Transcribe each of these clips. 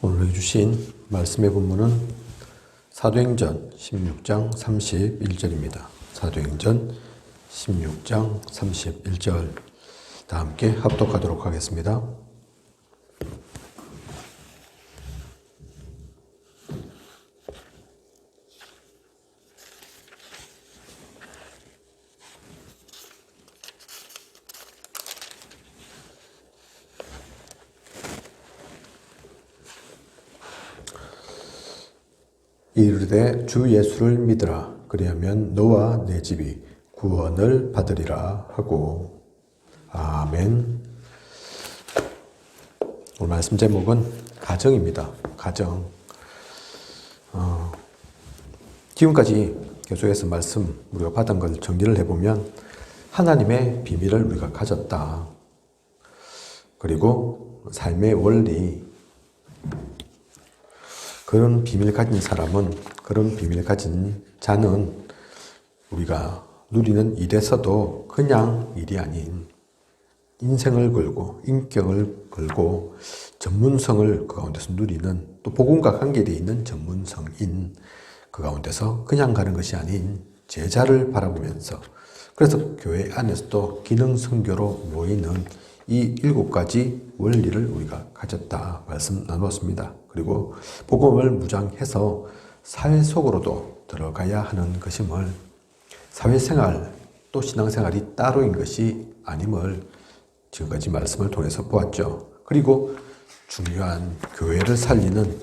오늘 해주신 말씀의 본문은 사도행전 16장 31절입니다. 사도행전 16장 31절 다 함께 합독하도록 하겠습니다. 이르되 주 예수를 믿으라. 그리하면 너와 내 집이 구원을 받으리라 하고. 아멘. 오늘 말씀 제목은 가정입니다. 가정. 지금까지 계속해서 말씀 우리가 받은 걸 정리를 해보면 하나님의 비밀을 우리가 가졌다. 그리고 삶의 원리, 그런 비밀을 가진 사람은, 그런 비밀을 가진 자는 우리가 누리는 일에서도 그냥 일이 아닌 인생을 걸고 인격을 걸고 전문성을 그 가운데서 누리는, 또 복음과 관계되어 있는 전문성인 그 가운데서 그냥 가는 것이 아닌 제자를 바라보면서, 그래서 교회 안에서도 기능 선교로 모이는 이 7가지 원리를 우리가 가졌다 말씀 나누었습니다. 그리고 복음을 무장해서 사회 속으로도 들어가야 하는 것임을, 사회생활 또 신앙생활이 따로인 것이 아님을 지금까지 말씀을 통해서 보았죠. 그리고 중요한 교회를 살리는,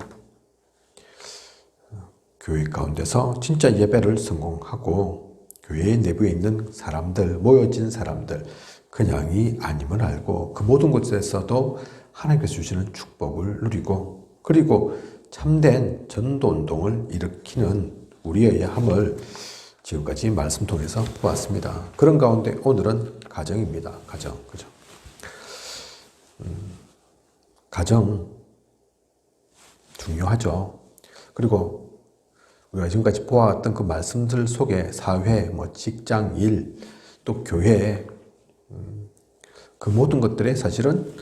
교회 가운데서 진짜 예배를 성공하고 교회 내부에 있는 사람들, 모여진 사람들, 그냥이 아님을 알고 그 모든 곳에서도 하나님께서 주시는 축복을 누리고, 그리고 참된 전도운동을 일으키는 우리의 함을 지금까지 말씀 통해서 보았습니다. 그런 가운데 오늘은 가정입니다. 가정, 그죠? 가정 중요하죠. 그리고 우리가 지금까지 보았던 그 말씀들 속에 사회, 직장, 일, 또 교회, 그 모든 것들에 사실은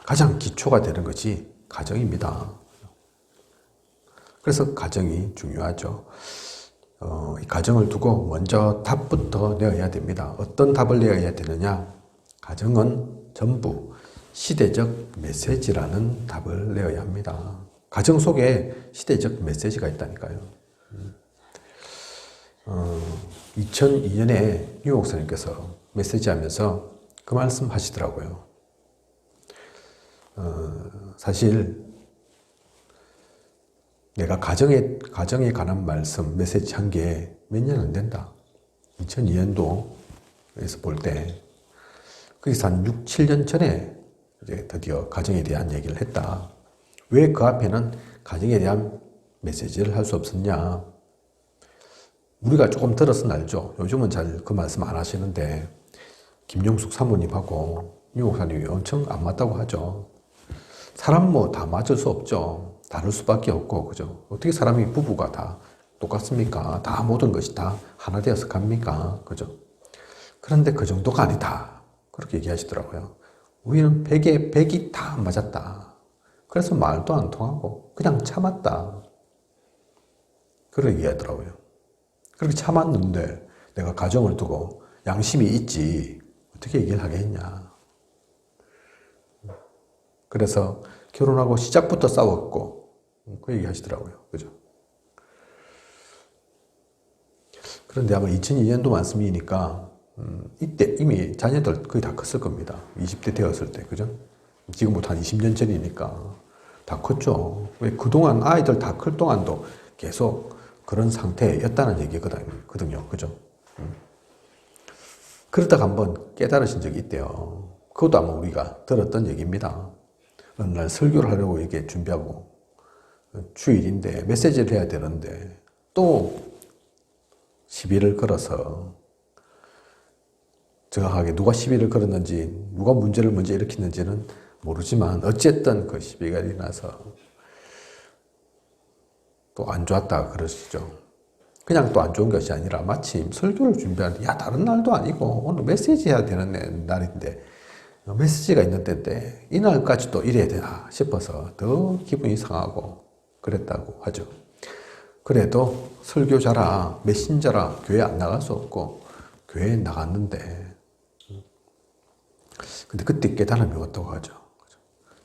가장 기초가 되는 것이 가정입니다. 그래서 가정이 중요하죠. 이 가정을 두고 먼저 답부터 내어야 됩니다. 어떤 답을 내어야 되느냐? 가정은 전부 시대적 메시지라는 답을 내어야 합니다. 가정 속에 시대적 메시지가 있다니까요. 2002년에 뉴 목사님께서 메시지하면서 그 말씀 하시더라고요. 사실 내가 가정에 관한 말씀, 메시지 한 게 몇 년 안 된다. 2002년도에서 볼 때, 거기서 한 6, 7년 전에 이제 드디어 가정에 대한 얘기를 했다. 왜 그 앞에는 가정에 대한 메시지를 할 수 없었냐? 우리가 조금 들었으면 알죠. 요즘은 잘 그 말씀 안 하시는데, 김용숙 사모님하고 유 목사님이 엄청 안 맞다고 하죠. 사람 다 맞을 수 없죠. 다를 수밖에 없고, 그죠? 어떻게 사람이 부부가 다 똑같습니까? 다 모든 것이 다 하나 되어서 갑니까? 그죠? 그런데 그 정도가 아니다. 그렇게 얘기하시더라고요. 우리는 100에 100이 다 안 맞았다. 그래서 말도 안 통하고 그냥 참았다. 그렇게 얘기하더라고요. 그렇게 참았는데 내가 가정을 두고 양심이 있지 어떻게 얘기를 하겠냐. 그래서 결혼하고 시작부터 싸웠고, 그 얘기 하시더라고요. 그죠? 그런데 아마 2002년도 말씀이니까, 이때 이미 자녀들 거의 다 컸을 겁니다. 20대 되었을 때, 그죠? 지금부터 한 20년 전이니까 다 컸죠. 왜 그동안 아이들 다 클 동안도 계속 그런 상태였다는 얘기거든요. 그죠? 그러다가 한번 깨달으신 적이 있대요. 그것도 아마 우리가 들었던 얘기입니다. 어느 날 설교를 하려고 이렇게 준비하고, 주일인데 메시지를 해야 되는데 또 시비를 걸어서, 정확하게 누가 시비를 걸었는지, 누가 문제를 먼저 일으켰는지는 모르지만 어쨌든 그 시비가 일어나서 또 안 좋았다 그러시죠. 그냥 또 안 좋은 것이 아니라 마침 설교를 준비하는데, 다른 날도 아니고 오늘 메시지 해야 되는 날인데 메시지가 있는 때인데 이날까지도 이래야 되나 싶어서 더 기분이 상하고 그랬다고 하죠. 그래도 설교자라 메신저라 교회 안 나갈 수 없고 교회에 나갔는데 근데 그때 깨달음이 왔다고 하죠.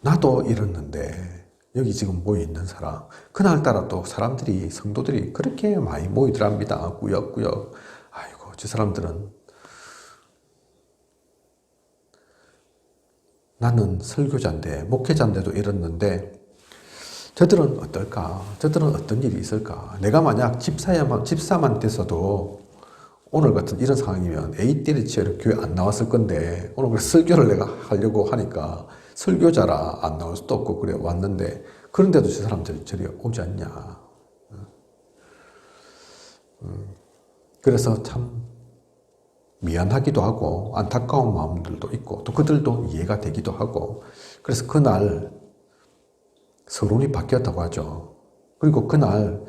나도 이랬는데 여기 지금 모여 있는 사람 그날따라 또 사람들이 성도들이 그렇게 많이 모이더랍니다. 꾸역꾸역. 아이고 저 사람들은 나는 설교자인데 목회자인데도 이랬는데 저들은 어떨까? 저들은 어떤 일이 있을까? 내가 만약 집사만 됐어도 오늘 같은 이런 상황이면 에이 때리치러 교회 안 나왔을 건데 오늘 그래서 설교를 내가 하려고 하니까 설교자라 안 나올 수도 없고 그래 왔는데 그런데도 저 사람들이 저리 오지 않냐. 그래서 참 미안하기도 하고 안타까운 마음들도 있고 또 그들도 이해가 되기도 하고 그래서 그날 서론이 바뀌었다고 하죠. 그리고 그날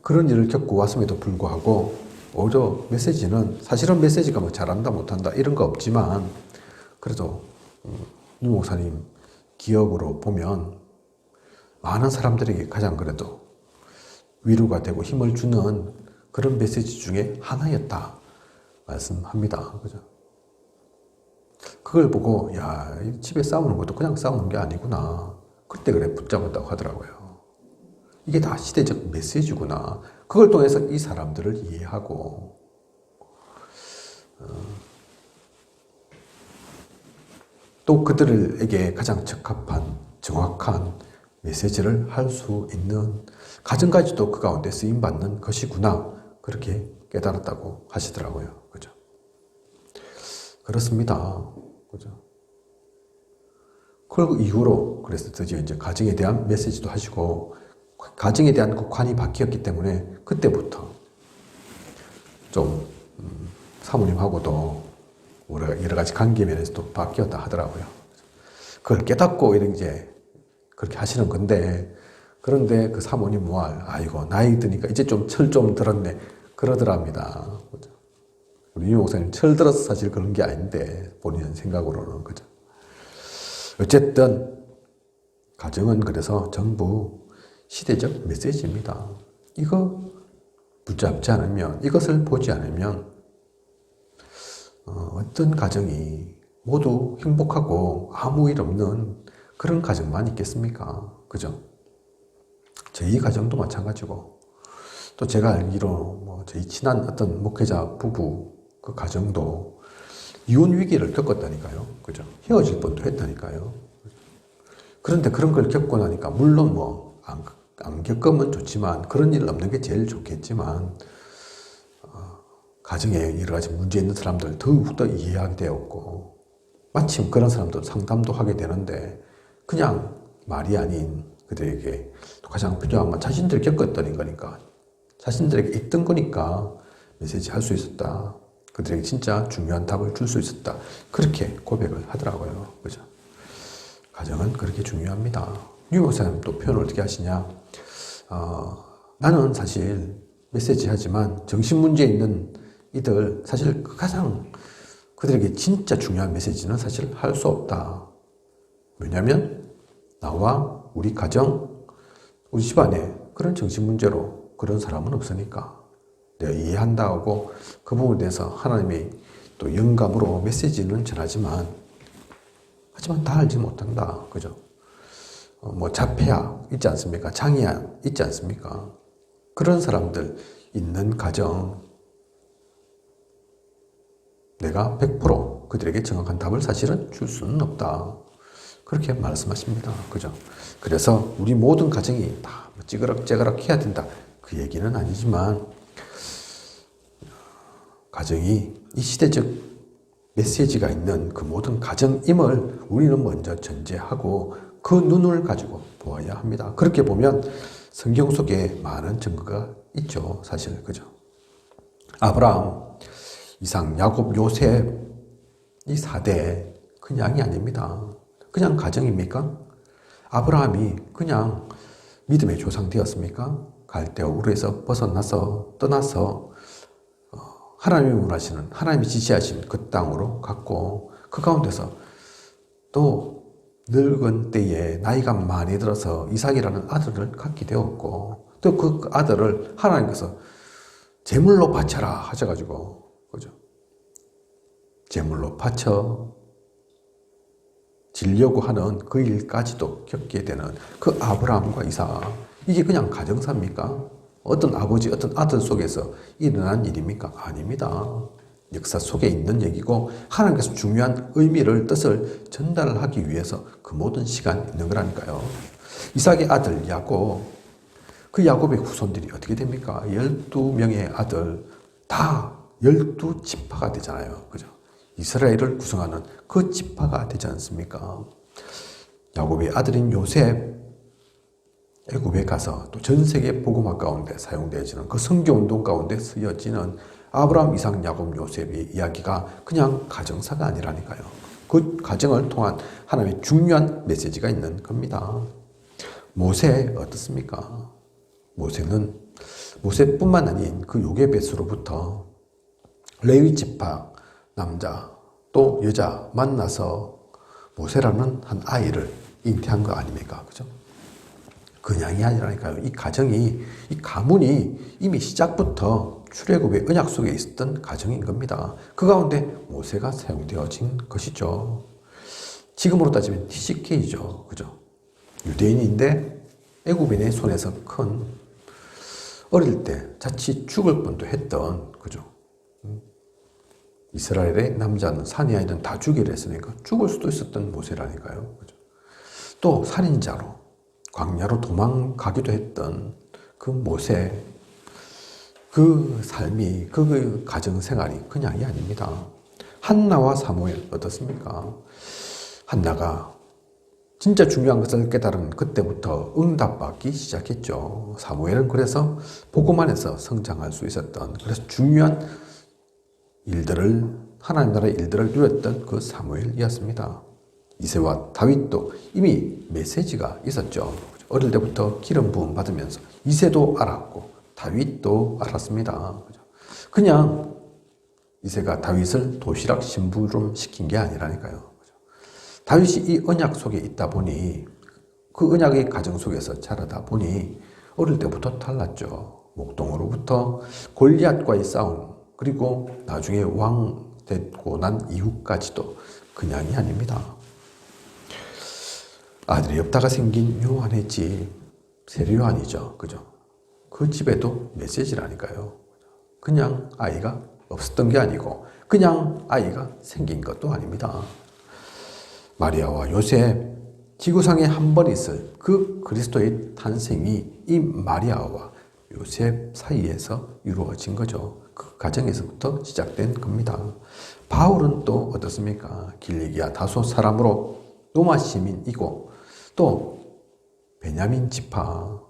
그런 일을 겪고 왔음에도 불구하고 오히려 메시지는 사실은 메시지가 뭐 잘한다 못한다 이런 거 없지만 그래도 유 목사님 기억으로 보면 많은 사람들에게 가장 그래도 위로가 되고 힘을 주는 그런 메시지 중에 하나였다 말씀합니다. 그죠? 그걸 보고 야 집에 싸우는 것도 그냥 싸우는 게 아니구나. 그때 그래 붙잡았다고 하더라고요. 이게 다 시대적 메시지구나. 그걸 통해서 이 사람들을 이해하고 또 그들에게 가장 적합한 정확한 메시지를 할 수 있는 가정까지도 그 가운데 쓰임받는 것이구나. 그렇게 깨달았다고 하시더라고요. 그죠? 그렇습니다. 그죠? 그 이후로 그래서 드디어 이제 가정에 대한 메시지도 하시고 가정에 대한 그 관이 바뀌었기 때문에 그때부터 좀 사모님하고도 여러 가지 관계 면에서도 바뀌었다 하더라고요. 그걸 깨닫고 이제 그렇게 하시는 건데 그런데 그 사모님 말 아이고 나이 드니까 이제 좀 철 좀 들었네 그러더랍니다. 그죠? 우리 유 목사님 철 들어서 사실 그런 게 아닌데 본인 생각으로는 그죠? 어쨌든 가정은 그래서 전부 시대적 메시지입니다. 이거 붙잡지 않으면 이것을 보지 않으면 어떤 가정이 모두 행복하고 아무 일 없는 그런 가정만 있겠습니까? 그죠? 저희 가정도 마찬가지고 또 제가 알기로 뭐 저희 친한 어떤 목회자 부부 그 가정도 이혼 위기를 겪었다니까요. 그죠? 헤어질 뻔도 했다니까요. 그런데 그런 걸 겪고 나니까 물론 뭐 안 겪으면 좋지만 그런 일 없는 게 제일 좋겠지만 가정에 여러 가지 문제 있는 사람들 더욱더 이해하게 되었고 마침 그런 사람들 상담도 하게 되는데 그냥 말이 아닌 그들에게 가장 필요한 건 자신들이 겪었던 거니까 자신들에게 있던 거니까 메시지 할 수 있었다. 그들에게 진짜 중요한 답을 줄 수 있었다. 그렇게 고백을 하더라고요. 그죠? 가정은 그렇게 중요합니다. 유 목사님 또 표현을 어떻게 하시냐? 나는 사실 메시지 하지만 정신문제 있는 이들 사실 가장 그들에게 진짜 중요한 메시지는 사실 할 수 없다. 왜냐하면 나와 우리 가정, 우리 집안에 그런 정신문제로 그런 사람은 없으니까 내가 이해한다고 그 부분에 대해서 하나님의 또 영감으로 메시지는 전하지만 하지만 다 알지 못한다. 그죠? 뭐 자폐아 있지 않습니까? 장애아 있지 않습니까? 그런 사람들 있는 가정 내가 100% 그들에게 정확한 답을 사실은 줄 수는 없다. 그렇게 말씀하십니다. 그죠? 그래서 우리 모든 가정이 다 찌그럭찌그럭 해야 된다. 그 얘기는 아니지만 가정이 이 시대적 메시지가 있는 그 모든 가정임을 우리는 먼저 전제하고 그 눈을 가지고 보아야 합니다. 그렇게 보면 성경 속에 많은 증거가 있죠. 사실 그죠? 아브라함, 이삭, 야곱, 요셉 이 4대 그냥이 아닙니다. 그냥 가정입니까? 아브라함이 그냥 믿음의 조상 되었습니까? 갈대아 우르에서 벗어나서 떠나서 하나님이 원하시는 하나님이 지시하신 그 땅으로 갔고 그 가운데서 또 늙은 때에 나이가 많이 들어서 이삭이라는 아들을 갖게 되었고 또 그 아들을 하나님께서 제물로 바쳐라 하셔가지고 그죠? 제물로 바쳐 지려고 하는 그 일까지도 겪게 되는 그 아브라함과 이삭, 이게 그냥 가정사입니까? 어떤 아버지, 어떤 아들 속에서 일어난 일입니까? 아닙니다. 역사 속에 있는 얘기고 하나님께서 중요한 의미를, 뜻을 전달하기 위해서 그 모든 시간이 있는 거라니까요. 이삭의 아들 야곱, 그 야곱의 후손들이 어떻게 됩니까? 12명의 아들 다 12지파가 되잖아요. 그죠? 이스라엘을 구성하는 그 지파가 되지 않습니까? 야곱의 아들인 요셉, 애굽에 가서 또 전 세계 복음화 가운데 사용되어지는 그 선교운동 가운데 쓰여지는 아브라함, 이삭, 야곱, 요셉의 이야기가 그냥 가정사가 아니라니까요. 그 가정을 통한 하나님의 중요한 메시지가 있는 겁니다. 모세 어떻습니까? 모세뿐만 아닌 그 요게벳으로부터 레위 지파 남자 또 여자 만나서 모세라는 한 아이를 잉태한 거 아닙니까? 그죠? 그냥이 아니라니까요. 이 가정이, 이 가문이 이미 시작부터 출애굽의 언약 속에 있었던 가정인 겁니다. 그 가운데 모세가 사용되어진 것이죠. 지금으로 따지면 TCK죠. 그죠? 유대인인데 애굽인의 손에서 큰 어릴 때 자칫 죽을 뻔도 했던, 그죠? 이스라엘의 남자는 산이 아니든 다 죽이려 했으니까 죽을 수도 있었던 모세라니까요. 그죠? 또 살인자로 광야로 도망가기도 했던 그 모세, 그 삶이, 그 가정생활이 그냥이 아닙니다. 한나와 사무엘 어떻습니까? 한나가 진짜 중요한 것을 깨달은 그때부터 응답받기 시작했죠. 사무엘은 그래서 복음 안에서 성장할 수 있었던, 그래서 중요한 일들을, 하나님 나라의 일들을 누렸던 그 사무엘이었습니다. 이새와 다윗도 이미 메시지가 있었죠. 어릴 때부터 기름 부음 받으면서 이새도 알았고 다윗도 알았습니다. 그냥 이새가 다윗을 도시락 심부름 시킨 게 아니라니까요. 다윗이 이 언약 속에 있다 보니, 그 언약의 가정 속에서 자라다 보니 어릴 때부터 달랐죠. 목동으로부터 골리앗과의 싸움, 그리고 나중에 왕 되고 난 이후까지도 그냥이 아닙니다. 아들이 없다가 생긴 요한의 집, 세례요한이죠. 그죠? 그 집에도 메시지라니까요. 그냥 아이가 없었던 게 아니고 그냥 아이가 생긴 것도 아닙니다. 마리아와 요셉, 지구상에 한 번 있을 그 그리스도의 탄생이 이 마리아와 요셉 사이에서 이루어진 거죠. 그 가정에서부터 시작된 겁니다. 바울은 또 어떻습니까? 길리기아 다소 사람으로 로마 시민이고 또 베냐민 지파,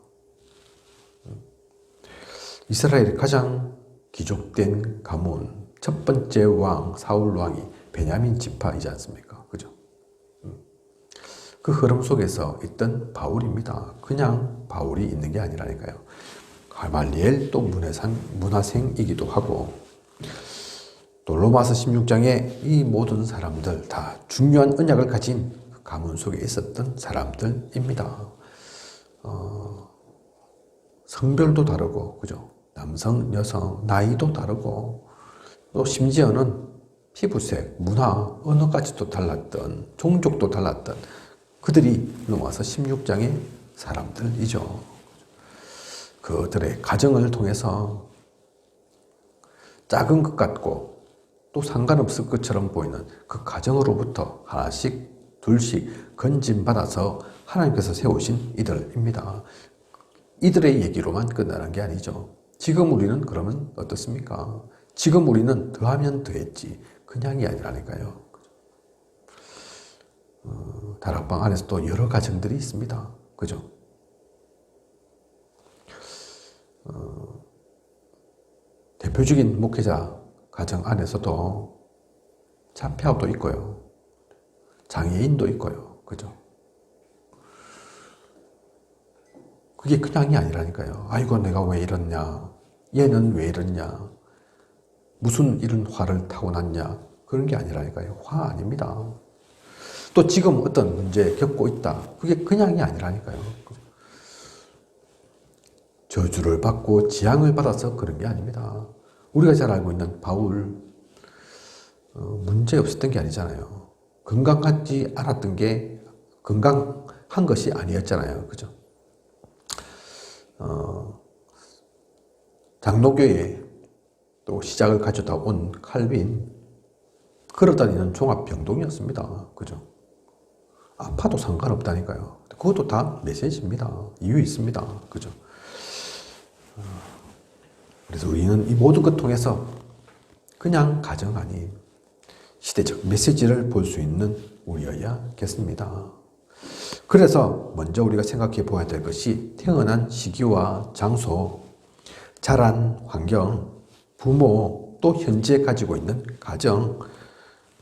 이스라엘의 가장 귀족된 가문, 첫 번째 왕 사울 왕이 베냐민 지파이지 않습니까? 그죠? 그 흐름 속에서 있던 바울입니다. 그냥 바울이 있는 게 아니라니까요. 가말리엘 또 문화생이기도 하고, 또 로마서 16장에 이 모든 사람들 다 중요한 언약을 가진 가문 속에 있었던 사람들입니다. 성별도 다르고, 그죠? 남성, 여성, 나이도 다르고, 또 심지어는 피부색, 문화, 언어까지도 달랐던, 종족도 달랐던 그들이 로마서 16장의 사람들이죠. 그들의 가정을 통해서 작은 것 같고 또 상관없을 것처럼 보이는 그 가정으로부터 하나씩 둘씩 건진받아서 하나님께서 세우신 이들입니다. 이들의 얘기로만 끝나는 게 아니죠. 지금 우리는 그러면 어떻습니까? 지금 우리는 더하면 더했지 그냥이 아니라니까요. 다락방 안에서도 여러 가정들이 있습니다. 그죠? 대표적인 목회자 가정 안에서도 자폐아도 있고요. 장애인도 있고요. 그죠? 그게 그냥이 아니라니까요. 아이고, 내가 왜 이러냐? 얘는 왜 이러냐? 무슨 이런 화를 타고났냐? 그런 게 아니라니까요. 화 아닙니다. 또 지금 어떤 문제 겪고 있다. 그게 그냥이 아니라니까요. 저주를 받고 지향을 받아서 그런 게 아닙니다. 우리가 잘 알고 있는 바울, 문제 없었던 게 아니잖아요. 건강하지 않았던 게 건강한 것이 아니었잖아요. 그죠? 장로교에 또 시작을 가져다 온 칼빈, 걸어다니는 종합병동이었습니다. 그죠? 아파도 상관없다니까요. 그것도 다 메시지입니다. 이유 있습니다. 그죠? 그래서 우리는 이 모든 것 통해서 그냥 가정 아닌 시대적 메시지를 볼 수 있는 우리여야겠습니다. 그래서 먼저 우리가 생각해 보아야 될 것이 태어난 시기와 장소, 자란 환경, 부모, 또 현재 가지고 있는 가정,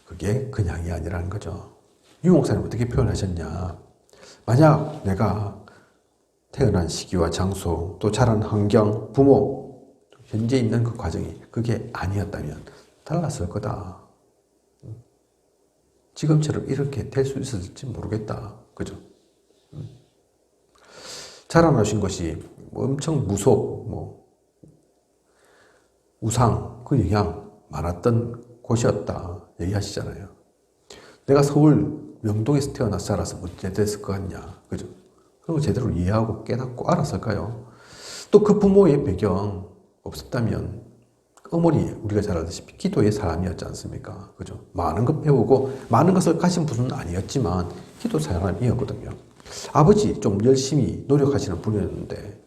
그게 그냥이 아니라는 거죠. 유 목사님 어떻게 표현하셨냐? 만약 내가 태어난 시기와 장소, 또 자란 환경, 부모, 현재 있는 그 과정이 그게 아니었다면 달랐을 거다. 지금처럼 이렇게 될 수 있었을지 모르겠다. 그죠? 자라나신 것이 뭐 엄청 무속, 우상, 그 영향 많았던 곳이었다. 얘기하시잖아요. 내가 서울 명동에서 태어나서 자라서 어째 됐을 것 같냐. 그죠? 그런 거 제대로 이해하고 깨닫고 알았을까요? 또 그 부모의 배경 없었다면 어머니 우리가 잘 알다시피 기도의 사람이었지 않습니까? 그죠? 많은 것 배우고 많은 것을 가진 분은 아니었지만 기도 사람이었거든요. 아버지 좀 열심히 노력하시는 분이었는데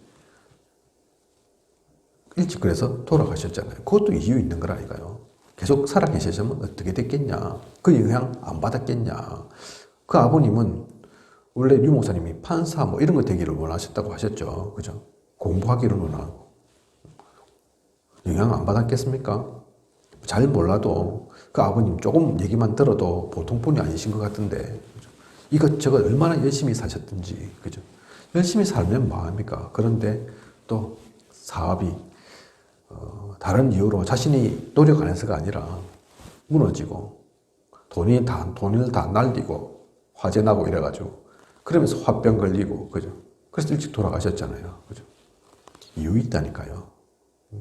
일찍 그래서 돌아가셨잖아요. 그것도 이유 있는 거라니까요. 계속 살아계셨으면 어떻게 됐겠냐. 그 영향 안 받았겠냐. 그 아버님은 원래 유 목사님이 판사 이런 거 되기를 원하셨다고 하셨죠. 그죠? 공부하기를 원하고. 영향 안 받았겠습니까? 잘 몰라도 그 아버님 조금 얘기만 들어도 보통 분이 아니신 것 같은데 그죠? 이것저것 얼마나 열심히 사셨든지 그죠? 열심히 살면 뭐합니까? 그런데 또 사업이 다른 이유로 자신이 노력 안 해서가 아니라 무너지고 돈을 다 날리고 화재 나고 이래가지고 그러면서 화병 걸리고 그죠? 그래서 일찍 돌아가셨잖아요. 그죠? 이유 있다니까요.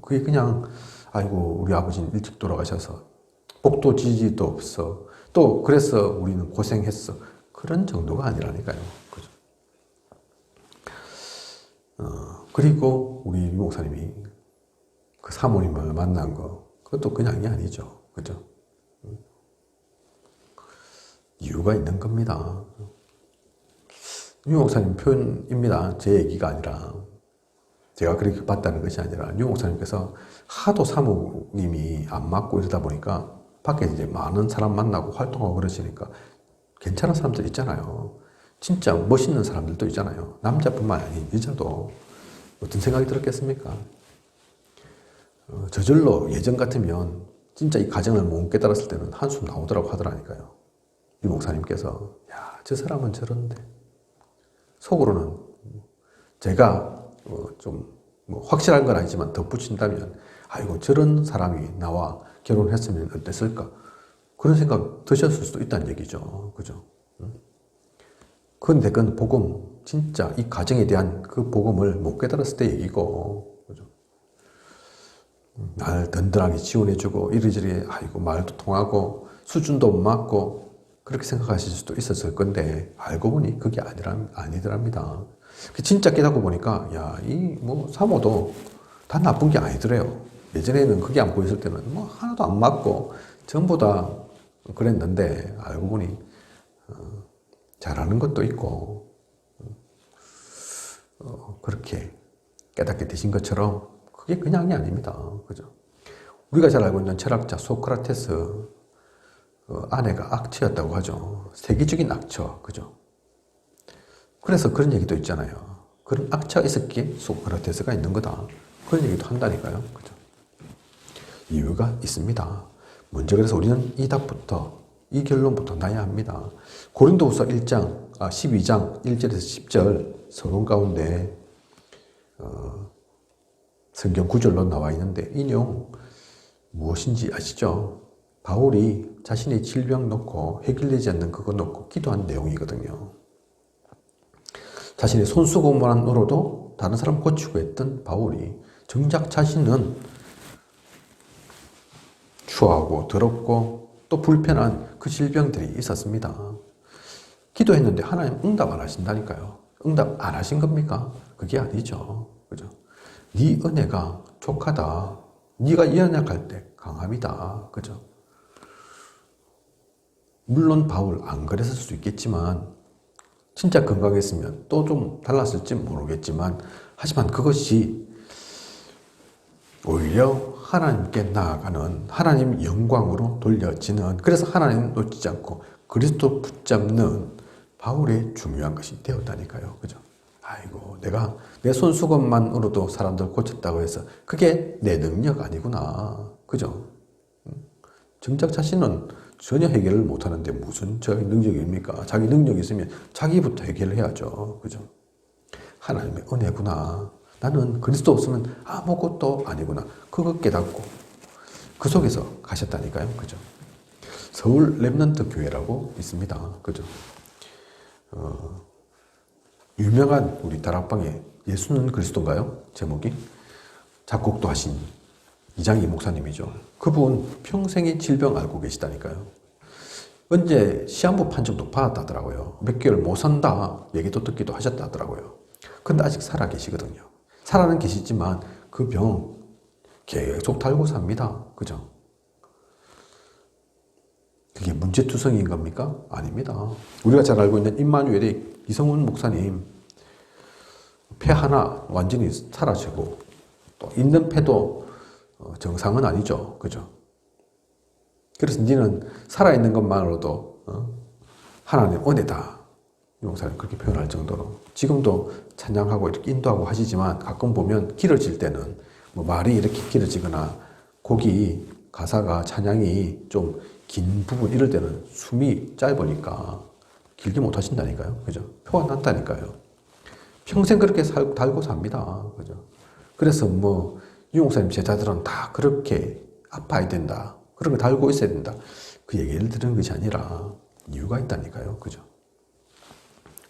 그게 그냥 아이고 우리 아버지는 일찍 돌아가셔서 복도 지지도 없어 또 그래서 우리는 고생했어 그런 정도가 아니라니까요. 그죠? 그리고 우리 유 목사님이 그 사모님을 만난 거 그것도 그냥이 아니죠. 그죠? 이유가 있는 겁니다. 유 목사님 표현입니다. 제 얘기가 아니라 제가 그렇게 봤다는 것이 아니라 유 목사님께서 하도 사모님이 안 맞고 이러다 보니까 밖에 이제 많은 사람 만나고 활동하고 그러시니까 괜찮은 사람들 있잖아요. 진짜 멋있는 사람들도 있잖아요. 남자뿐만 아닌 여자도 어떤 생각이 들었겠습니까? 저절로 예전 같으면 진짜 이 가정을 못 깨달았을 때는 한숨 나오더라고 하더라니까요. 유 목사님께서 야, 저 사람은 저런데 속으로는 제가 좀 확실한 건 아니지만 덧붙인다면 아이고 저런 사람이 나와 결혼했으면 어땠을까 그런 생각 드셨을 수도 있다는 얘기죠. 그죠? 그런데 그건 복음 진짜 이 가정에 대한 그 복음을 못 깨달았을 때 얘기고 그죠? 날 든든하게 지원해주고 이리저리 아이고 말도 통하고 수준도 맞고 그렇게 생각하실 수도 있었을 건데 알고 보니 그게 아니더랍니다. 진짜 깨닫고 보니까 야, 이 사모도 다 나쁜 게 아니더래요. 예전에는 그게 안 보였을 때는 하나도 안 맞고 전부 다 그랬는데 알고 보니 잘하는 것도 있고 그렇게 깨닫게 되신 것처럼 그게 그냥이 아닙니다. 그죠? 우리가 잘 알고 있는 철학자 소크라테스 아내가 악처였다고 하죠. 세계적인 악처, 그죠? 그래서 그런 얘기도 있잖아요. 그런 악처가 있었기에 소크라테스가 있는 거다. 그런 얘기도 한다니까요. 그죠? 이유가 있습니다. 먼저 그래서 우리는 이 답부터, 이 결론부터 나야 합니다. 고린도후서 12장 1절에서 10절 서론 가운데 성경 구절로 나와 있는데 이 내용 무엇인지 아시죠? 바울이 자신의 질병 놓고 해결되지 않는 그거 놓고 기도한 내용이거든요. 자신의 손수건만으로도 다른 사람 고치고 했던 바울이 정작 자신은 추하고 더럽고 또 불편한 그 질병들이 있었습니다. 기도했는데 하나님 응답 안 하신다니까요. 응답 안 하신 겁니까? 그게 아니죠. 그죠? 네 은혜가 족하다. 네가 연약할 때 강함이다. 그죠? 물론 바울 안 그랬을 수 있겠지만 진짜 건강했으면 또 좀 달랐을지 모르겠지만 하지만 그것이 오히려 하나님께 나아가는 하나님 영광으로 돌려지는 그래서 하나님 놓치지 않고 그리스도 붙잡는 바울의 중요한 것이 되었다니까요. 그죠? 아이고 내가 내 손수건만으로도 사람들 고쳤다고 해서 그게 내 능력 아니구나. 그죠? 정작 자신은 전혀 해결을 못하는데 무슨 자기 능력입니까? 자기 능력이 있으면 자기부터 해결을 해야죠. 그죠? 하나님의 은혜구나. 나는 그리스도 없으면 아무것도 아니구나. 그거 깨닫고 그 속에서 가셨다니까요. 그죠? 서울 렘넌트 교회라고 있습니다. 그죠? 유명한 우리 다락방에 예수는 그리스도인가요? 제목이 작곡도 하신 이장희 목사님이죠. 그분 평생의 질병 앓고 계시다니까요. 언제 시한부 판정도 받았다더라고요. 몇 개월 못 산다 얘기도 듣기도 하셨다 하더라고요. 근데 아직 살아 계시거든요. 살아는 계시지만 그 병 계속 달고 삽니다. 그죠? 그게 문제투성이인 겁니까? 아닙니다. 우리가 잘 알고 있는 임마누엘의 이성훈 목사님 폐 하나 완전히 사라지고 또 있는 폐도 정상은 아니죠. 그죠? 그래서 니는 살아있는 것만으로도 하나님의 은혜다. 이 목사님 그렇게 표현할 정도로 지금도 찬양하고 이렇게 인도하고 하시지만 가끔 보면 길어질 때는 뭐 말이 이렇게 길어지거나 곡이 가사가 찬양이 좀 긴 부분 이럴 때는 숨이 짧으니까 길게 못 하신다니까요. 그죠? 표가 난다니까요. 평생 그렇게 달고 삽니다. 그죠? 그래서 뭐 유 목사님 제자들은 다 그렇게 아파야 된다. 그런 거 달고 있어야 된다. 그 얘기를 들은 것이 아니라 이유가 있다니까요. 그죠?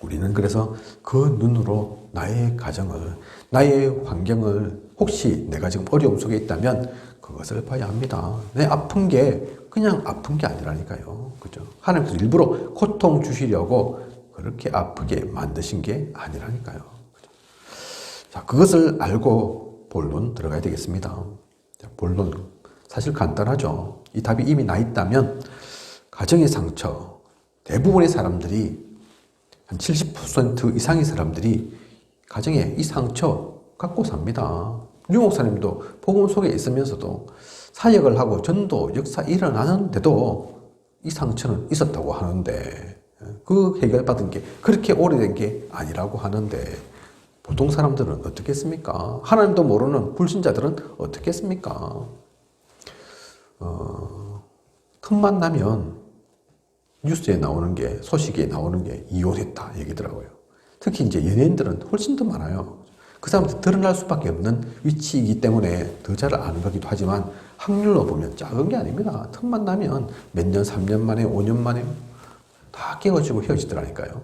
우리는 그래서 그 눈으로 나의 가정을, 나의 환경을 혹시 내가 지금 어려움 속에 있다면 그것을 봐야 합니다. 내 아픈 게 그냥 아픈 게 아니라니까요. 그죠? 하나님께서 일부러 고통 주시려고 그렇게 아프게 만드신 게 아니라니까요. 그죠? 자, 그것을 알고 본론 들어가야 되겠습니다. 자, 본론. 사실 간단하죠. 이 답이 이미 나 있다면 가정의 상처, 대부분의 사람들이 한 70% 이상의 사람들이 가정에 이 상처 갖고 삽니다. 유 목사님도 복음 속에 있으면서도 사역을 하고 전도 역사 일어나는데도 이 상처는 있었다고 하는데 그 해결받은 게 그렇게 오래된 게 아니라고 하는데 보통 사람들은 어떻겠습니까? 하나님도 모르는 불신자들은 어떻겠습니까? 틈만 나면 뉴스에 나오는 게, 소식에 나오는 게 이혼했다 얘기더라고요. 특히 이제 연예인들은 훨씬 더 많아요. 그 사람들 드러날 수밖에 없는 위치이기 때문에 더 잘 아는 거기도 하지만 확률로 보면 작은 게 아닙니다. 틈만 나면 몇 년, 3년 만에, 5년 만에 다 깨어지고 헤어지더라니까요.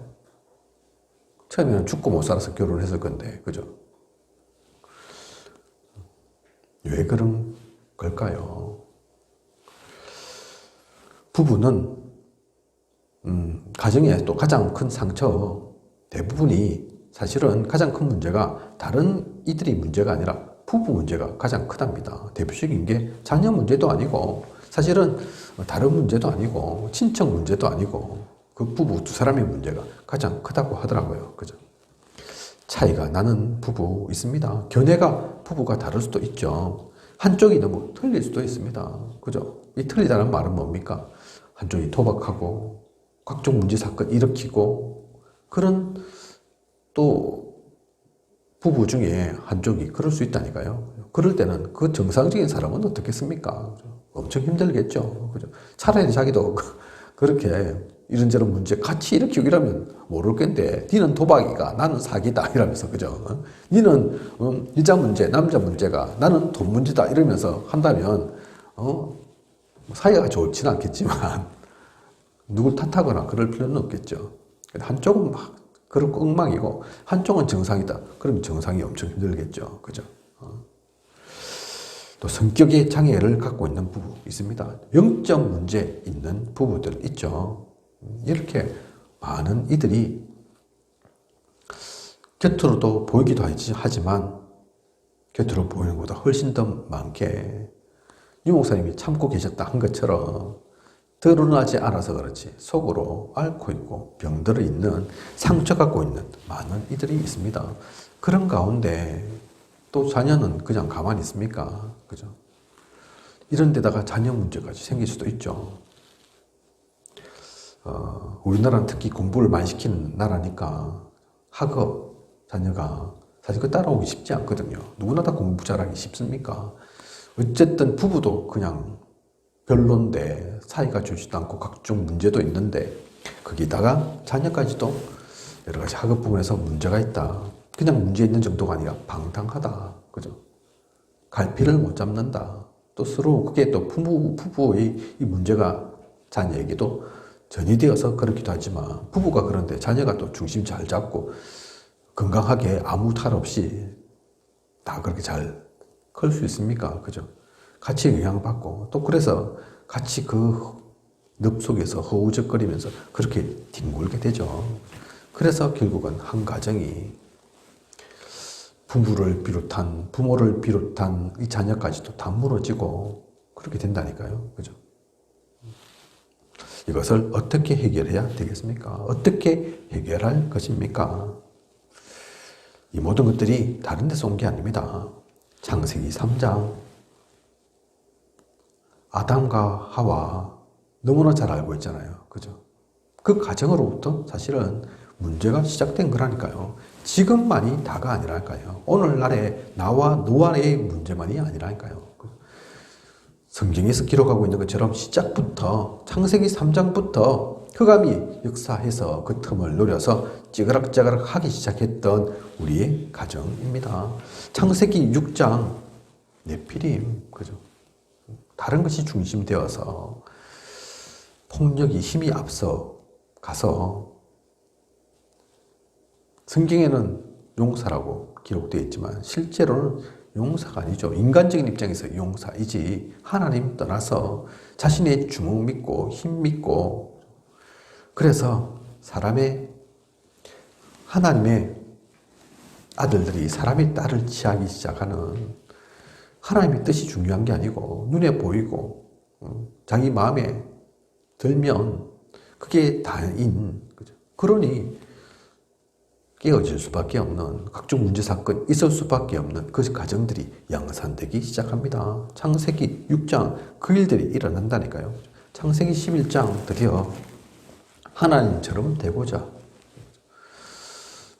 처음에는 죽고 못 살아서 결혼했을 건데, 그죠? 왜 그런 걸까요? 부부는 가정의 또 가장 큰 상처 대부분이 사실은 가장 큰 문제가 다른 이들의 문제가 아니라 부부 문제가 가장 크답니다. 대표적인 게 자녀 문제도 아니고 사실은 다른 문제도 아니고 친척 문제도 아니고 그 부부 두 사람의 문제가 가장 크다고 하더라고요. 그죠? 차이가 나는 부부 있습니다. 견해가 부부가 다를 수도 있죠. 한쪽이 너무 틀릴 수도 있습니다. 그죠? 이 틀리다는 말은 뭡니까? 한쪽이 도박하고 각종 문제 사건 일으키고 그런 또 부부 중에 한쪽이 그럴 수 있다니까요. 그럴 때는 그 정상적인 사람은 어떻겠습니까? 엄청 힘들겠죠. 그죠? 차라리 자기도 그렇게 이런저런 문제 같이 일으키고 이러면 모를 건데 니는 도박이가 나는 사기다 이러면서 그죠? 니는 여자 문제 남자 문제가 나는 돈 문제다 이러면서 한다면 사이가 좋지는 않겠지만 누굴 탓하거나 그럴 필요는 없겠죠. 한쪽은 막 그렇고 엉망이고 한쪽은 정상이다. 그러면 정상이 엄청 힘들겠죠. 그죠? 또 성격의 장애를 갖고 있는 부부 있습니다. 영적 문제 있는 부부들 있죠. 이렇게 많은 이들이 겉으로도 보이기도 하지만 겉으로 보이는 것보다 훨씬 더 많게 유 목사님이 참고 계셨다 한 것처럼 드러나지 않아서 그렇지 속으로 앓고 있고 병들어 있는 상처 갖고 있는 많은 이들이 있습니다. 그런 가운데 또 자녀는 그냥 가만히 있습니까? 그죠? 이런 데다가 자녀 문제까지 생길 수도 있죠. 우리나라는 특히 공부를 많이 시키는 나라니까 학업 자녀가 사실 그 따라오기 쉽지 않거든요. 누구나 다 공부 잘하기 쉽습니까? 어쨌든 부부도 그냥 별론데 사이가 좋지도 않고 각종 문제도 있는데 거기다가 자녀까지도 여러 가지 학업 부분에서 문제가 있다. 그냥 문제 있는 정도가 아니라 방탕하다. 그죠? 갈피를 못 잡는다. 또 서로 그게 또 부부의 이 문제가 자녀에게도 전이되어서 그렇기도 하지만 부부가 그런데 자녀가 또 중심 잘 잡고 건강하게 아무 탈 없이 다 그렇게 잘 클 수 있습니까? 그죠? 같이 영향받고 또 그래서 같이 그 늪 속에서 허우적거리면서 그렇게 뒹굴게 되죠. 그래서 결국은 한 가정이 부부를 비롯한 부모를 비롯한 이 자녀까지도 다 무너지고 그렇게 된다니까요. 그죠? 이것을 어떻게 해결해야 되겠습니까? 어떻게 해결할 것입니까? 이 모든 것들이 다른 데서 온 게 아닙니다. 창세기 3장 아담과 하와 너무나 잘 알고 있잖아요. 그죠? 그 가정으로부터 사실은 문제가 시작된 거라니까요. 지금만이 다가 아니라니까요. 오늘날의 나와 너와의 문제만이 아니라니까요. 성경에서 기록하고 있는 것처럼 시작부터 창세기 3장부터 흑암이 역사해서 그 틈을 노려서 찌그락찌그락 하기 시작했던 우리의 가정입니다. 창세기 6장 네피림, 그죠? 다른 것이 중심되어서 폭력이 힘이 앞서 가서 성경에는 용사라고 기록되어 있지만 실제로는 용사가 아니죠. 인간적인 입장에서 용사이지 하나님 떠나서 자신의 주먹 믿고 힘 믿고 그래서 하나님의 아들들이 사람의 딸을 취하기 시작하는 하나님의 뜻이 중요한 게 아니고 눈에 보이고 자기 마음에 들면 그게 다인 거죠. 그러니 깨어질 수밖에 없는 각종 문제 사건이 있을 수밖에 없는 그 가정들이 양산되기 시작합니다. 창세기 6장 그 일들이 일어난다니까요. 창세기 11장 드디어 하나님처럼 되고자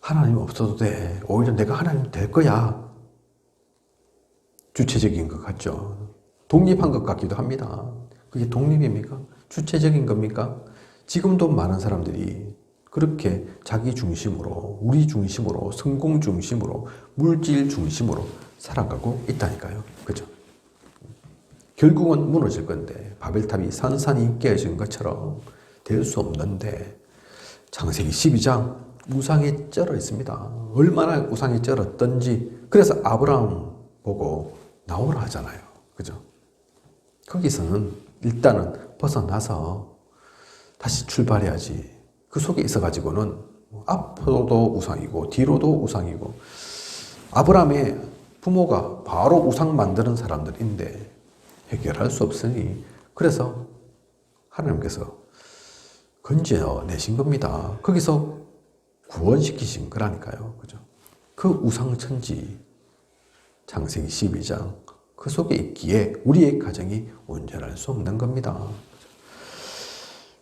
하나님 없어도 돼. 오히려 내가 하나님 될 거야. 주체적인 것 같죠. 독립한 것 같기도 합니다. 그게 독립입니까? 주체적인 겁니까? 지금도 많은 사람들이 그렇게 자기 중심으로, 우리 중심으로, 성공 중심으로, 물질 중심으로 살아가고 있다니까요. 그죠? 결국은 무너질 건데, 바벨탑이 산산이 깨어진 것처럼 될 수 없는데, 창세기 12장 우상에 쩔어 있습니다. 얼마나 우상에 쩔었던지, 그래서 아브라함 보고 나오라 하잖아요. 그죠? 거기서는 일단은 벗어나서 다시 출발해야지. 그 속에 있어가지고는 앞으로도 우상이고 뒤로도 우상이고 아브라함의 부모가 바로 우상 만드는 사람들인데 해결할 수 없으니 그래서 하나님께서 건져내신 겁니다. 거기서 구원시키신 거라니까요. 그죠? 그 우상천지 창세기 12장 그 속에 있기에 우리의 가정이 온전할 수 없는 겁니다.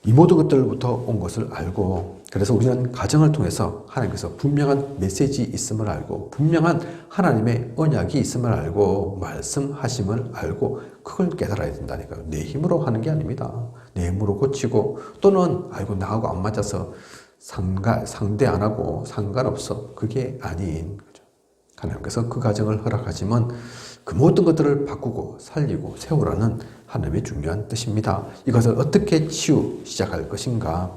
이 모든 것들부터 온 것을 알고 그래서 우리는 가정을 통해서 하나님께서 분명한 메시지 있음을 알고 분명한 하나님의 언약이 있음을 알고 말씀하심을 알고 그걸 깨달아야 된다니까요. 내 힘으로 하는 게 아닙니다. 내 힘으로 고치고 또는 아이고 나하고 안 맞아서 상대 안 하고 상관없어. 그게 아닌 거죠. 하나님께서 그 가정을 허락하시면 그 모든 것들을 바꾸고 살리고 세우라는 하나님의 중요한 뜻입니다. 이것을 어떻게 시작할 것인가?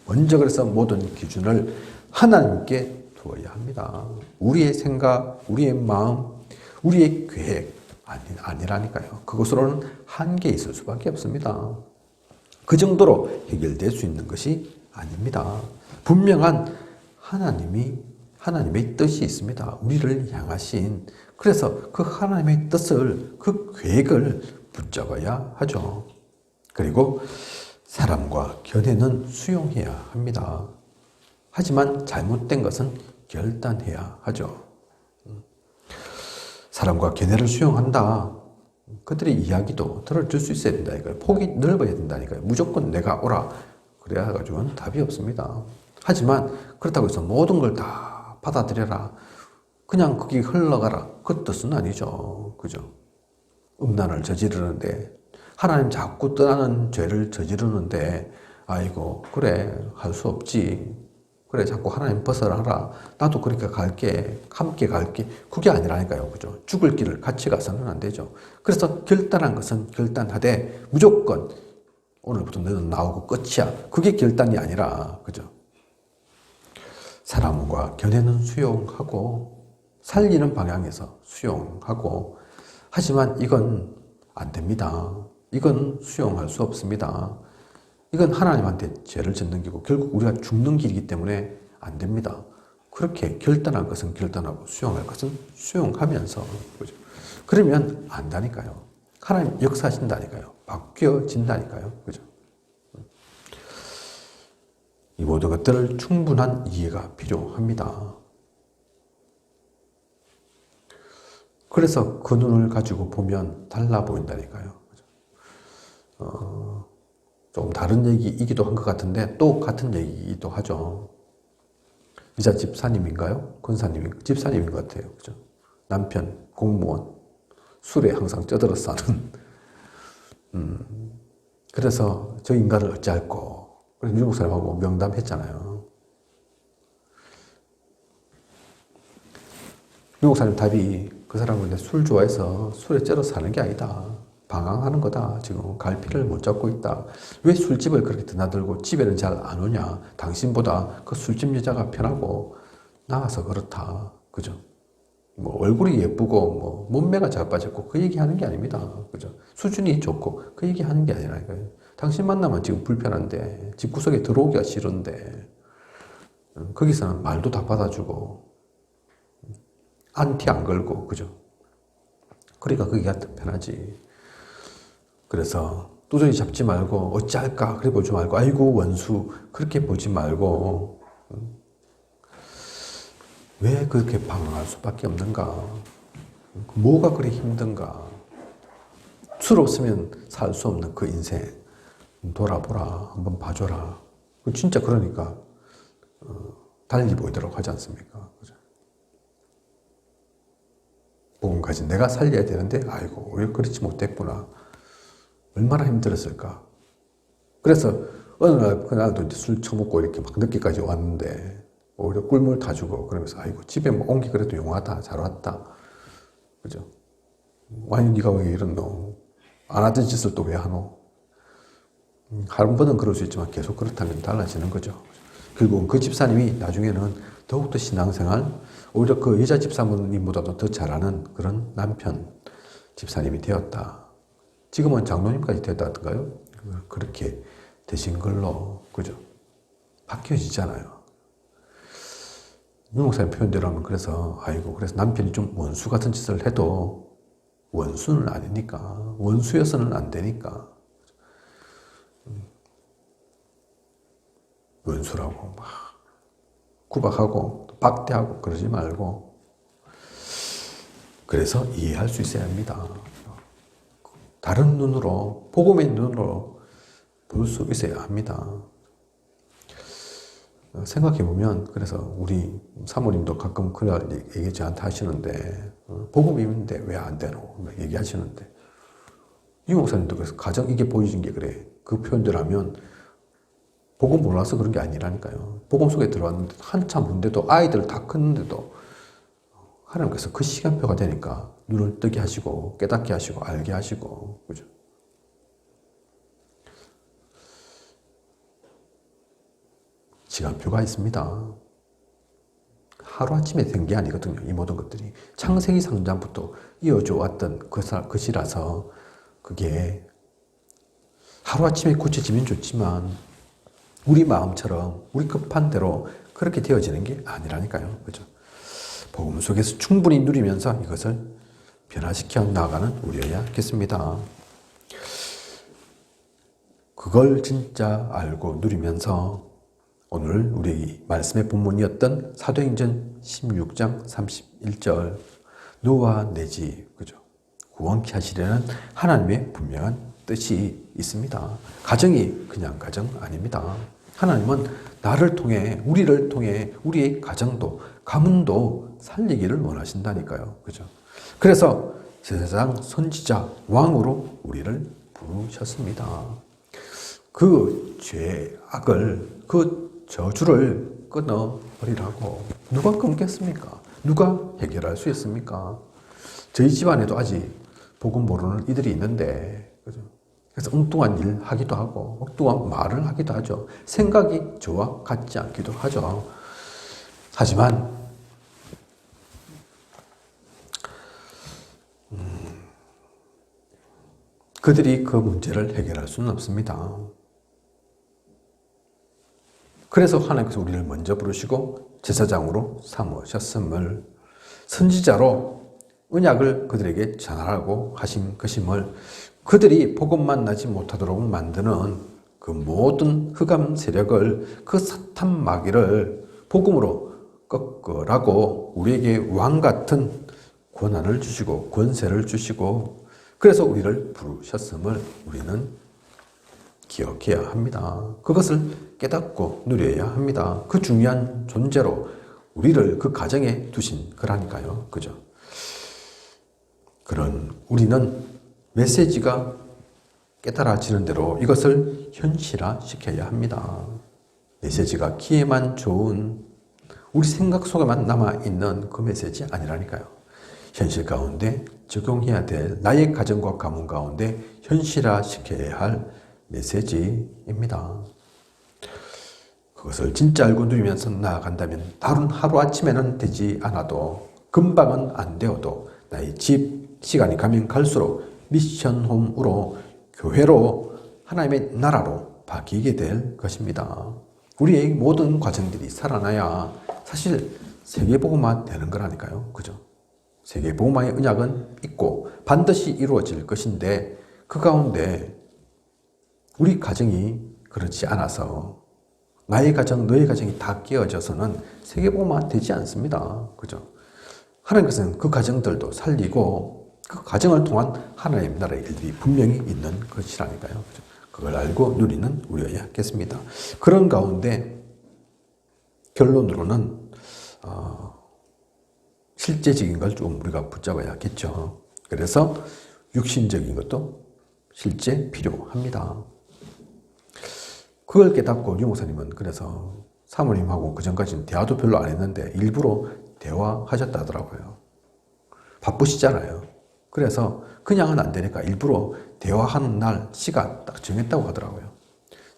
먼저 그래서 모든 기준을 하나님께 두어야 합니다. 우리의 생각, 우리의 마음, 우리의 계획 아니라니까요. 그것으로는 한계 있을 수밖에 없습니다. 그 정도로 해결될 수 있는 것이 아닙니다. 분명한 하나님의 뜻이 있습니다. 우리를 향하신. 그래서 그 하나님의 뜻을, 그 계획을 붙잡아야 하죠. 그리고 사람과 견해는 수용해야 합니다. 하지만 잘못된 것은 결단해야 하죠. 사람과 견해를 수용한다. 그들의 이야기도 들어줄 수 있어야 된다니까요. 폭이 넓어야 된다니까요. 무조건 내가 오라. 그래야 가지고는 답이 없습니다. 하지만 그렇다고 해서 모든 걸 다 받아들여라. 그냥 거기 흘러가라. 그 뜻은 아니죠. 그죠? 음란을 저지르는데, 하나님 자꾸 떠나는 죄를 저지르는데, 아이고, 그래, 할 수 없지. 그래, 자꾸 하나님 벗어나라. 나도 그렇게 갈게. 함께 갈게. 그게 아니라니까요. 그죠? 죽을 길을 같이 가서는 안 되죠. 그래서 결단한 것은 결단하되, 무조건 오늘부터 너는 나오고 끝이야. 그게 결단이 아니라, 그죠? 사람과 견해는 수용하고, 살리는 방향에서 수용하고, 하지만 이건 안 됩니다. 이건 수용할 수 없습니다. 이건 하나님한테 죄를 짓는 길이고 결국 우리가 죽는 길이기 때문에 안 됩니다. 그렇게 결단할 것은 결단하고 수용할 것은 수용하면서, 그죠? 그러면 안다니까요. 하나님 역사하신다니까요. 바뀌어진다니까요. 그죠? 이 모든 것들을 충분한 이해가 필요합니다. 그래서 그 눈을 가지고 보면 달라 보인다니까요. 좀 다른 얘기이기도 한 것 같은데 또 같은 얘기이기도 하죠. 이자 집사님인가요? 집사님인 것 같아요. 그죠? 남편, 공무원, 술에 항상 쩌들어 싸는. 그래서 저 인간을 어찌할꼬. 그래서 유목 사람하고 명담했잖아요. 유목 사람 답이 그 사람은 술 좋아해서 술에 쩔어 사는 게 아니다. 방황하는 거다. 지금 갈피를 못 잡고 있다. 왜 술집을 그렇게 드나들고 집에는 잘 안 오냐. 당신보다 그 술집 여자가 편하고 나아서 그렇다. 그죠? 뭐 얼굴이 예쁘고 뭐 몸매가 잘 빠졌고 그 얘기하는 게 아닙니다. 그죠? 수준이 좋고 그 얘기하는 게 아니라니까요. 당신 만나면 지금 불편한데 집구석에 들어오기가 싫은데 거기서는 말도 다 받아주고 안티 안 걸고 그죠? 그러니까 거기가 더 편하지. 그래서 두저리 잡지 말고 어찌할까 그래 보지 말고 아이고 원수 그렇게 보지 말고 왜 그렇게 방황할 수밖에 없는가? 뭐가 그리 힘든가? 술 없으면 살 수 없는 그 인생 돌아보라. 한번 봐줘라. 진짜 그러니까 달리 보이도록 하지 않습니까? 그죠? 복음 가진 내가 살려야 되는데 아이고 왜 그렇지 못했구나. 얼마나 힘들었을까. 그래서 어느 날 그날도 이제 술 처먹고 이렇게 막 늦게까지 왔는데 오히려 꿀물 다 주고 그러면서 아이고 집에 뭐 온 게 그래도 용하다. 잘 왔다. 그죠? 아니 네가 왜 이러노? 안 하던 짓을 또 왜 하노? 한 번은 그럴 수 있지만 계속 그렇다면 달라지는 거죠. 결국은 그 집사님이 나중에는 더욱더 신앙생활, 오히려 그 여자 집사님보다도 더 잘하는 그런 남편 집사님이 되었다. 지금은 장로님까지 되었다던가요? 그렇게 되신 걸로, 그죠? 바뀌어지잖아요. 유목사님 표현대로 하면 그래서 남편이 좀 원수 같은 짓을 해도 원수는 아니니까, 원수여서는 안 되니까. 원수라고 막 구박하고 박대하고 그러지 말고 그래서 이해할 수 있어야 합니다. 다른 눈으로 복음의 눈으로 볼 수 있어야 합니다. 생각해보면 그래서 우리 사모님도 가끔 그날 얘기 저한테 하시는데 복음인데 왜 안 되노 얘기하시는데 유 목사님도 그래서 가장 이게 보여진 게 그래. 그 표현대로 하면 복음 몰라서 그런 게 아니라니까요. 복음 속에 들어왔는데 한참 문제도 아이들 다 컸는데도 하나님께서 그 시간표가 되니까 눈을 뜨게 하시고 깨닫게 하시고 알게 하시고, 그죠? 시간표가 있습니다. 하루아침에 된 게 아니거든요. 이 모든 것들이 창세기 상장부터 이어져 왔던 것이라서 그게 하루아침에 고쳐지면 좋지만 우리 마음처럼 우리 급한 대로 그렇게 되어지는 게 아니라니까요. 그죠? 복음 속에서 충분히 누리면서 이것을 변화시켜 나가는 우리여야겠습니다. 그걸 진짜 알고 누리면서 오늘 우리 말씀의 본문이었던 사도행전 16장 31절 너와 내 집, 그죠? 구원케 하시려는 하나님의 분명한 뜻이 있습니다. 가정이 그냥 가정 아닙니다. 하나님은 나를 통해, 우리를 통해 우리의 가정도, 가문도 살리기를 원하신다니까요. 그죠? 그래서 세상 선지자, 왕으로 우리를 부르셨습니다. 그 죄, 악을, 그 저주를 끊어버리라고. 누가 끊겠습니까? 누가 해결할 수 있습니까? 저희 집안에도 아직 복음 모르는 이들이 있는데, 그죠? 그래서 엉뚱한 일 하기도 하고, 엉뚱한 말을 하기도 하죠. 생각이 저와 같지 않기도 하죠. 하지만, 그들이 그 문제를 해결할 수는 없습니다. 그래서 하나님께서 우리를 먼저 부르시고 제사장으로 삼으셨음을, 선지자로 언약을 그들에게 전하라고 하신 것임을, 그들이 복음 만나지 못하도록 만드는 그 모든 흑암 세력을, 그 사탄 마귀를 복음으로 꺾으라고 우리에게 왕 같은 권한을 주시고 권세를 주시고, 그래서 우리를 부르셨음을 우리는 기억해야 합니다. 그것을 깨닫고 누려야 합니다. 그 중요한 존재로 우리를 그 가정에 두신 거라니까요. 그죠? 그런 우리는 메시지가 깨달아지는 대로 이것을 현실화 시켜야 합니다. 메시지가 귀에만 좋은, 우리 생각 속에만 남아있는 그 메시지 아니라니까요. 현실 가운데 적용해야 될, 나의 가정과 가문 가운데 현실화 시켜야 할 메시지입니다. 그것을 진짜 알고 누리면서 나아간다면 다른 하루아침에는 되지 않아도, 금방은 안 되어도 나의 집, 시간이 가면 갈수록 미션홈으로, 교회로, 하나님의 나라로 바뀌게 될 것입니다. 우리의 모든 과정들이 살아나야 사실 세계복음화 되는 거라니까요. 그죠? 세계복음화의 언약은 있고 반드시 이루어질 것인데, 그 가운데 우리 가정이 그렇지 않아서 나의 가정, 너의 가정이 다 깨어져서는 세계복음화 되지 않습니다. 그죠? 하나님께서는 그 가정들도 살리고 그 가정을 통한 하나님 나라의 일들이 분명히 있는 것이라니까요. 그죠? 그걸 알고 누리는 우리여야겠습니다. 그런 가운데 결론으로는 실제적인 걸 좀 우리가 붙잡아야겠죠. 그래서 육신적인 것도 실제 필요합니다. 그걸 깨닫고 유 목사님은 그래서 사모님하고 그 전까지는 대화도 별로 안 했는데 일부러 대화하셨다 하더라고요. 바쁘시잖아요. 그래서 그냥은 안 되니까 일부러 대화하는 날, 시간 딱 정했다고 하더라고요.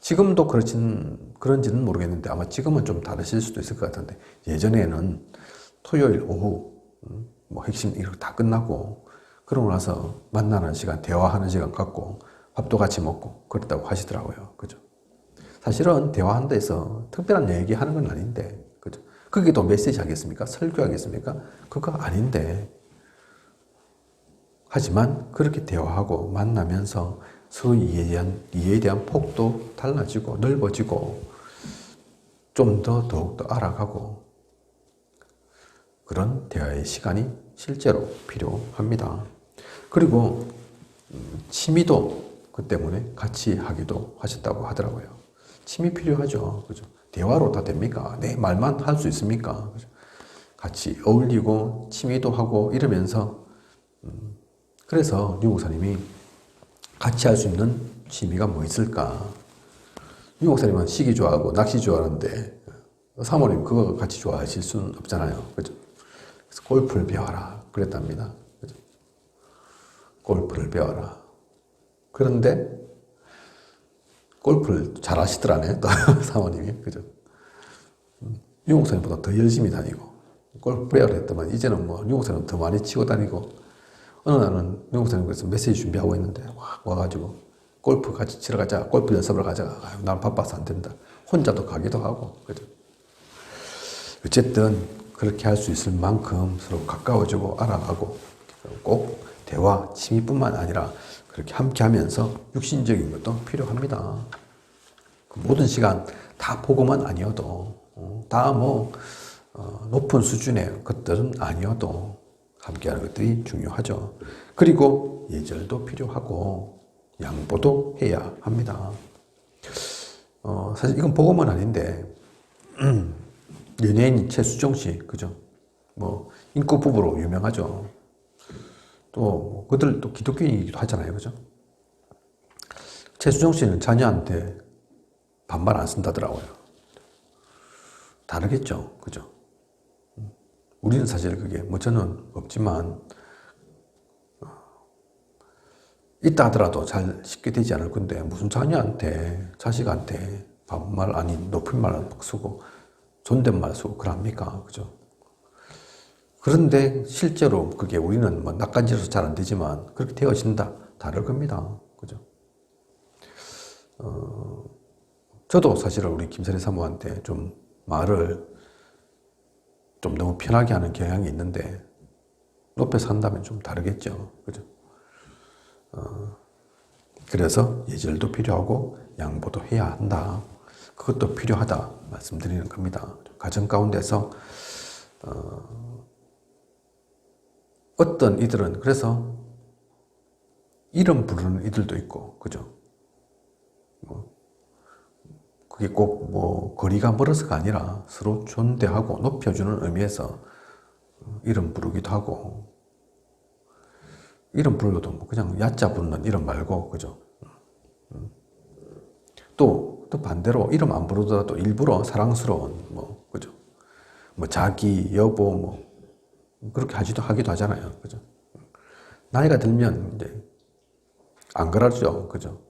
지금도 그런지는 모르겠는데 아마 지금은 좀 다르실 수도 있을 것 같은데, 예전에는 토요일 오후 핵심 이렇게 다 끝나고 그러고 나서 만나는 시간, 대화하는 시간 갖고 밥도 같이 먹고 그랬다고 하시더라고요. 그죠? 사실은 대화하는 데서 특별한 얘기하는 건 아닌데, 그죠? 그게 또 메시지 하겠습니까? 설교 하겠습니까? 그거 아닌데, 하지만 그렇게 대화하고 만나면서 서로 이해에 대한 폭도 달라지고 넓어지고 좀 더 더욱더 알아가고, 그런 대화의 시간이 실제로 필요합니다. 그리고 취미도 그 때문에 같이 하기도 하셨다고 하더라고요. 취미 필요하죠. 그죠? 대화로 다 됩니까? 내 말만 할 수 있습니까? 그죠? 같이 어울리고 취미도 하고 이러면서, 그래서 유 목사님이 같이 할 수 있는 취미가 뭐 있을까? 유 목사님은 시기 좋아하고 낚시 좋아하는데 사모님 그거 같이 좋아하실 수는 없잖아요. 그죠? 그래서 골프를 배워라 그랬답니다. 그죠? 골프를 배워라. 그런데 골프를 잘 하시더라네, 또 사모님이. 그죠? 유목사님보다 더 열심히 다니고, 골프 배워라 했더만, 이제는 뭐, 유목사님 더 많이 치고 다니고, 어느 날은 유목사님께서 메시지 준비하고 있는데, 와가지고, 골프 같이 치러 가자, 골프 연습을 가자. 아유, 난 바빠서 안 된다. 혼자도 가기도 하고, 그죠? 어쨌든, 그렇게 할 수 있을 만큼 서로 가까워지고, 알아가고, 꼭 대화, 취미뿐만 아니라, 그렇게 함께 하면서 육신적인 것도 필요합니다. 그 모든 시간 다 복음은 아니어도, 다 높은 수준의 것들은 아니어도 함께하는 것들이 중요하죠. 그리고 예절도 필요하고 양보도 해야 합니다. 사실 이건 복음은 아닌데, 연예인 최수종 씨, 그죠? 뭐, 인구 부부로 유명하죠. 또, 그들 또 기독교인이기도 하잖아요. 그죠? 최수종 씨는 자녀한테 반말 안 쓴다더라고요. 다르겠죠. 그죠? 우리는 사실 그게, 뭐 저는 없지만, 있다 하더라도 잘 쉽게 되지 않을 건데, 무슨 자녀한테, 자식한테 반말 아닌 높임말 쓰고, 존댓말 쓰고, 그럽니까? 그죠? 그런데 실제로 그게 우리는 뭐 낯간지러서 잘 안 되지만 그렇게 되어진다. 다를 겁니다. 그죠? 저도 사실은 우리 김선희 사모한테 좀 말을 좀 너무 편하게 하는 경향이 있는데 높여서 한다면 좀 다르겠죠. 그죠? 그래서 예절도 필요하고 양보도 해야 한다. 그것도 필요하다 말씀드리는 겁니다. 가정 가운데서 어떤 이들은 그래서 이름 부르는 이들도 있고, 그죠? 그게 꼭 뭐 거리가 멀어서가 아니라 서로 존대하고 높여주는 의미에서 이름 부르기도 하고, 이름 부르려도 뭐 그냥 야자 부르는 이름 말고, 그죠? 또 반대로 이름 안 부르더라도 일부러 사랑스러운, 뭐, 그죠? 뭐 자기, 여보, 뭐, 그렇게 하기도 하잖아요. 그죠? 나이가 들면 이제 안 그러죠. 그죠?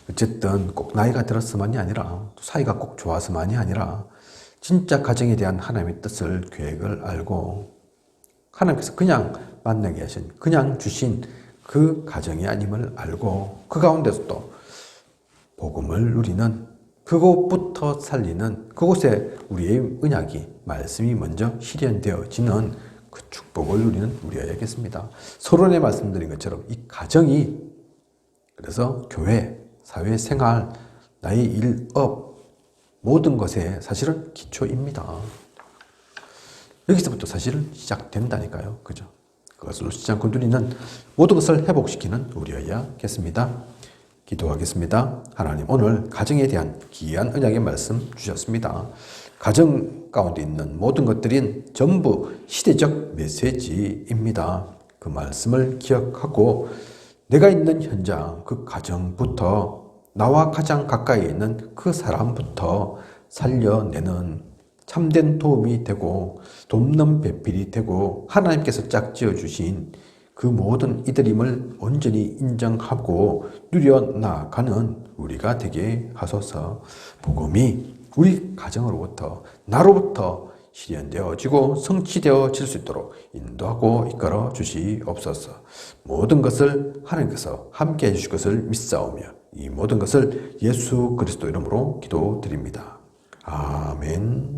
어쨌든 꼭 나이가 들었으만이 아니라 사이가 꼭 좋아서만이 아니라 진짜 가정에 대한 하나님의 뜻을 계획을 알고 하나님께서 그냥 만나게 하신 그냥 주신 그 가정이 아님을 알고 그 가운데서 또 복음을 누리는 그곳부터 살리는 그곳에 우리의 언약이 말씀이 먼저 실현되어지는 그 축복을 누리는 우리여야겠습니다. 서론에 말씀드린 것처럼 이 가정이 그래서 교회, 사회생활, 나의 일, 업 모든 것에 사실은 기초입니다. 여기서부터 사실은 시작된다니까요. 그죠? 그것으로 시작을 누리는 모든 것을 회복시키는 우리여야겠습니다. 기도하겠습니다. 하나님, 오늘 가정에 대한 귀한 언약의 말씀 주셨습니다. 가정 가운데 있는 모든 것들은 전부 시대적 메시지입니다. 그 말씀을 기억하고 내가 있는 현장, 그 가정부터 나와 가장 가까이 있는 그 사람부터 살려내는 참된 도움이 되고 돕는 배필이 되고 하나님께서 짝지어 주신 그 모든 이들임을 온전히 인정하고 누려나가는 우리가 되게 하소서. 복음이 우리 가정으로부터 나로부터 실현되어지고 성취되어질 수 있도록 인도하고 이끌어 주시옵소서. 모든 것을 하나님께서 함께 해주실 것을 믿사오며 이 모든 것을 예수 그리스도 이름으로 기도드립니다. 아멘.